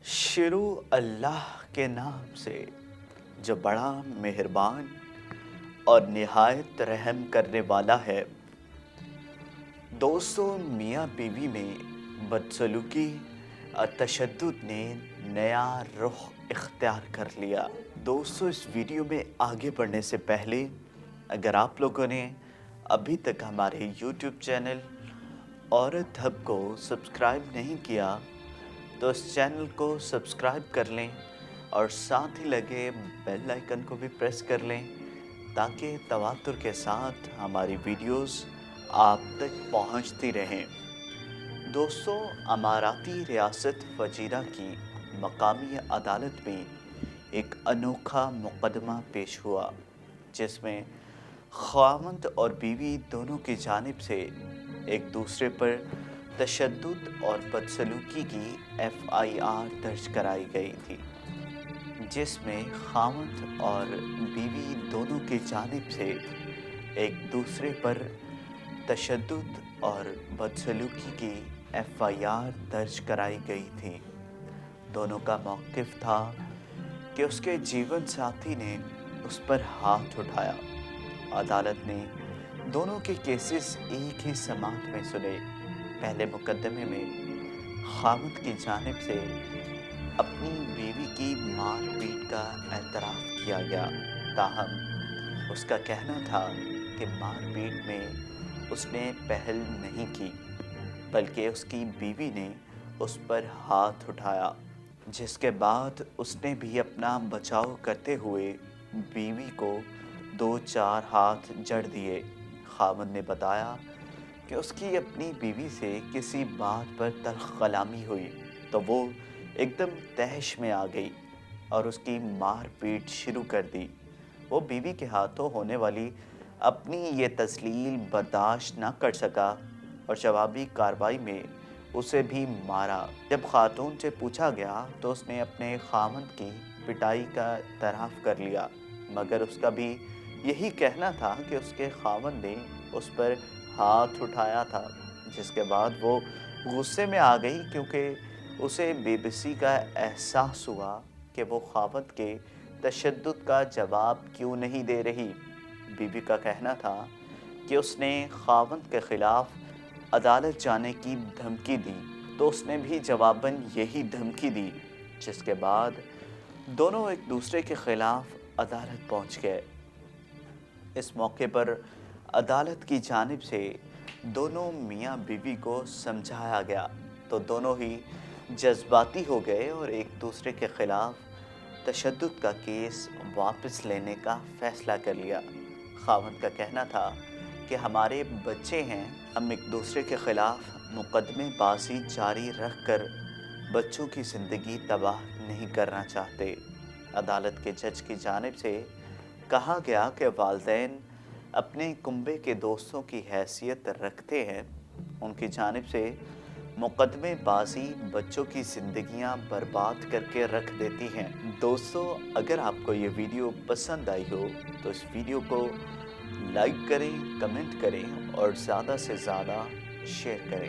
शुरू अल्लाह के नाम से जो बड़ा मेहरबान और निहायत रहम करने वाला है। दोस्तों, मियाँ बीवी में बदसलूकी और तशद्दुद ने नया रुख इख्तियार कर लिया। दोस्तों, इस वीडियो में आगे बढ़ने से पहले अगर आप लोगों ने अभी तक हमारे YouTube चैनल औरत हब को सब्सक्राइब नहीं किया तो इस चैनल को सब्सक्राइब कर लें और साथ ही लगे बेल आइकन को भी प्रेस कर लें ताकि तवातुर के साथ हमारी वीडियोस आप तक पहुंचती रहें। दोस्तों, अमाराती रियासत फजीरा की मकामी अदालत में एक अनोखा मुकदमा पेश हुआ जिसमें ख़ावंद और बीवी दोनों की जानिब से एक दूसरे पर तशद्दुद और बदसलूकी की FIR दर्ज कराई गई थी, जिसमें ख़ावंद और बीवी दोनों की जानिब से एक दूसरे पर तशद्दुद और बदसलूकी की FIR दर्ज कराई गई थी। दोनों का मौक़िफ़ था कि उसके जीवन साथी ने उस पर हाथ उठाया। अदालत ने दोनों के केसेस एक ही समात में सुने। पहले मुकदमे में ख़ावंद की जानिब से अपनी बीवी की मार पीट का एतराफ़ किया गया, ताहम उसका कहना था कि मार पीट में उसने पहल नहीं की बल्कि उसकी बीवी ने उस पर हाथ उठाया, जिसके बाद उसने भी अपना बचाव करते हुए बीवी को 2-4 हाथ जड़ दिए। ख़ावंद ने बताया कि उसकी अपनी बीवी से किसी बात पर तल्ख़ कलामी हुई तो वो एकदम तहश में आ गई और उसकी मार पीट शुरू कर दी। वो बीवी के हाथों होने वाली अपनी ये तज़लील बर्दाश्त न कर सका और जवाबी कार्रवाई में उसे भी मारा। जब खातून से पूछा गया तो उसने अपने ख़ावंद की पिटाई का एतराफ़ कर लिया, मगर उसका भी यही कहना था कि उसके ख़ावंद ने उस पर हाथ उठाया था, जिसके बाद वो गुस्से में आ गई क्योंकि उसे बेबसी का एहसास हुआ कि वो ख़ावंद के तशद्दुद का जवाब क्यों नहीं दे रही। बीवी का कहना था कि उसने ख़ावंद के ख़िलाफ़ अदालत जाने की धमकी दी तो उसने भी जवाबन यही धमकी दी, जिसके बाद दोनों एक दूसरे के ख़िलाफ़ अदालत पहुंच गए। इस मौके पर अदालत की जानिब से दोनों मियाँ बीवी को समझाया गया तो दोनों ही जज्बाती हो गए और एक दूसरे के ख़िलाफ़ तशद्दुद का केस वापस लेने का फ़ैसला कर लिया। ख़ावंद का कहना था कि हमारे बच्चे हैं, हम एक दूसरे के ख़िलाफ़ मुकदमेबाज़ी जारी रख कर बच्चों की ज़िंदगी तबाह नहीं करना चाहते। अदालत के जज की जानिब से कहा गया कि वालिदैन अपने कुंबे के दोस्तों की हैसियत रखते हैं, उनकी जानिब से मुकदमेबाज़ी बच्चों की ज़िंदगियां बर्बाद करके रख देती हैं। दोस्तों, अगर आपको ये वीडियो पसंद आई हो तो इस वीडियो को लाइक करें, कमेंट करें और ज़्यादा से ज़्यादा शेयर करें।